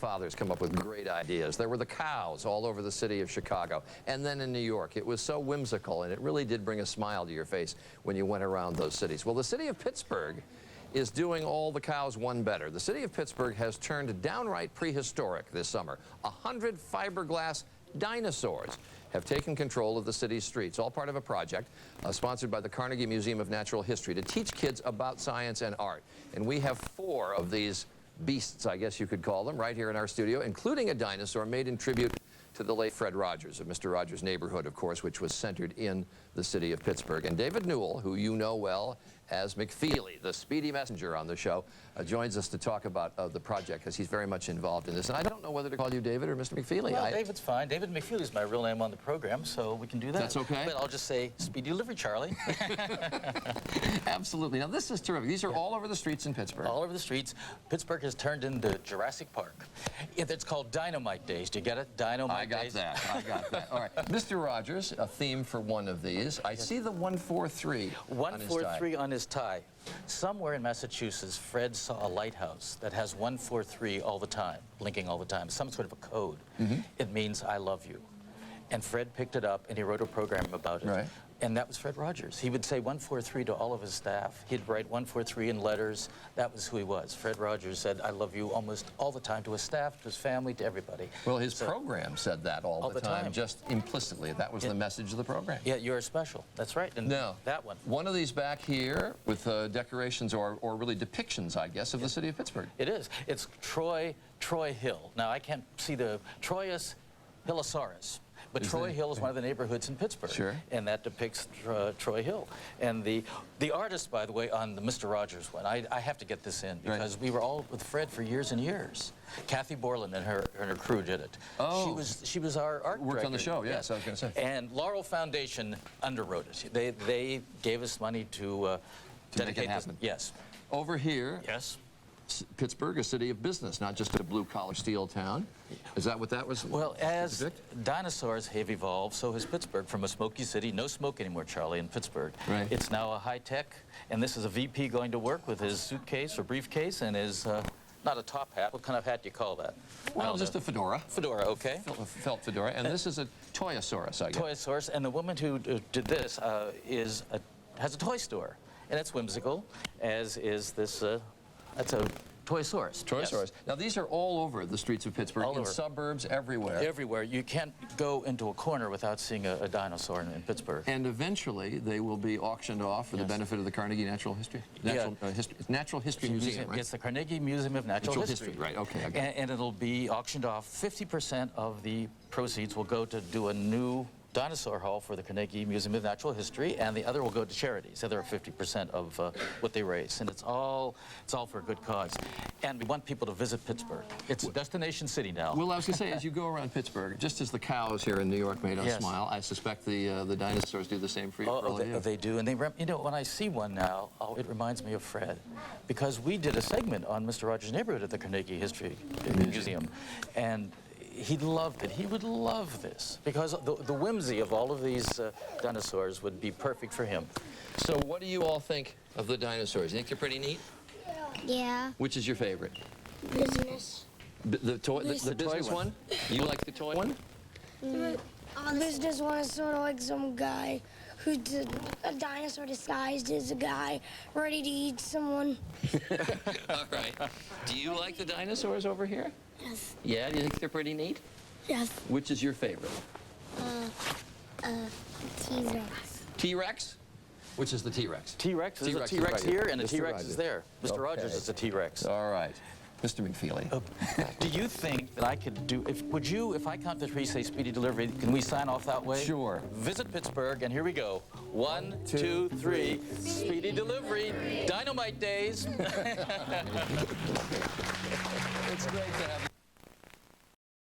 fathers come up with great ideas. There were the cows all over the city of Chicago, and then in New York. It was so whimsical, and it really did bring a smile to your face when you went around those cities. Well, the city of Pittsburgh is doing all the cows one better. The city of Pittsburgh has turned downright prehistoric this summer. 100 fiberglass dinosaurs have taken control of the city's streets, all part of a project sponsored by the Carnegie Museum of Natural History to teach kids about science and art. And we have 4 of these beasts, I guess you could call them, right here in our studio, including a dinosaur made in tribute to the late Fred Rogers of Mr. Rogers' Neighborhood, of course, which was centered in the city of Pittsburgh. And David Newell, who you know well as McFeely, the speedy messenger on the show, joins us to talk about the project because he's very much involved in this. And I don't know whether to call you David or Mr. McFeely. Well, David's fine. David McFeely is my real name on the program, so we can do that. That's okay. But I'll just say speedy delivery, Charlie. Absolutely. Now, this is terrific. These are all over the streets in Pittsburgh. All over the streets. Pittsburgh has turned into Jurassic Park. It's called Dino-Mite Days. Do you get it? Dino-Mite Days. I got that. All right. Mr. Rogers, a theme for one of these. I see the 143 143 on his tie. Somewhere in Massachusetts, Fred saw a lighthouse that has 143 all the time, blinking all the time, some sort of a code. It means I love you. And Fred picked it up and he wrote a program about it. Right. And that was Fred Rogers. He would say 143 to all of his staff. He'd write 143 in letters. That was who he was. Fred Rogers said, I love you almost all the time to his staff, to his family, to everybody. Well, his program said that all the time, just implicitly. That was the message of the program. Yeah, you're special. That's right. And now, that one. One of these back here with decorations or really depictions, I guess, of the city of Pittsburgh. It is. It's Troy Hill. Now, I can't see the Troyus Hillosaurus. But Troy Hill is one of the neighborhoods in Pittsburgh. Sure. And that depicts Troy Hill. And the artist, by the way, on the Mr. Rogers one, I have to get this in because we were all with Fred for years and years. Kathy Borland and her crew did it. Oh. She was our art Worked director. on the show, yes, I was going to say. And Laurel Foundation underwrote it. They gave us money to dedicate make it happen. Yes. Over here. Yes. Pittsburgh, a city of business, not just a blue-collar steel town. Is that what that was? Well, as dinosaurs have evolved, so has Pittsburgh from a smoky city. No smoke anymore, Charlie, in Pittsburgh. Right. It's now a high-tech, and this is a VP going to work with his suitcase or briefcase and his, not a top hat. What kind of hat do you call that? Well, just a fedora. Fedora, okay. Felt fedora. And this is a Toyosaurus, I guess. Toyosaurus, and the woman who did this has a toy store, and it's whimsical, as is this. That's a Toyosaurus. Toyosaurus. Yes. Now, these are all over the streets of Pittsburgh, in suburbs, everywhere. Everywhere. You can't go into a corner without seeing a dinosaur in Pittsburgh. And eventually, they will be auctioned off for the benefit of the Carnegie Natural History Museum, right? It's the Carnegie Museum of Natural History. Right, okay. And it'll be auctioned off. 50% of the proceeds will go to do a new dinosaur hall for the Carnegie Museum of Natural History, and the other will go to charities. The other 50% of what they raise, and it's all for a good cause. And we want people to visit Pittsburgh. It's a destination city now. Well, I was going to say, as you go around Pittsburgh, just as the cows here in New York made us smile, I suspect the dinosaurs do the same for you. They do, and you know, when I see one now, it reminds me of Fred, because we did a segment on Mr. Rogers' Neighborhood at the Carnegie History Museum, and he loved it. He would love this because the whimsy of all of these dinosaurs would be perfect for him. So what do you all think of the dinosaurs? You think they're pretty neat? Yeah. Which is your favorite? Business. The business one? You like the toy one? The business one is sort of like some guy who's a dinosaur disguised as a guy ready to eat someone. All right. Do you like the dinosaurs over here? Yes. Yeah? Do you think they're pretty neat? Yes. Which is your favorite? T-Rex. T-Rex? Which is the T-Rex? T-Rex. There's a T-Rex here, and a T-Rex is there. Mr. Rogers is a T-Rex. All right. Mr. McFeely. Do you think that I could do, if I count to 3, say speedy delivery, can we sign off that way? Sure. Visit Pittsburgh, and here we go. 1, 2, 3, speedy delivery, Dino-Mite Days. It's great to have you.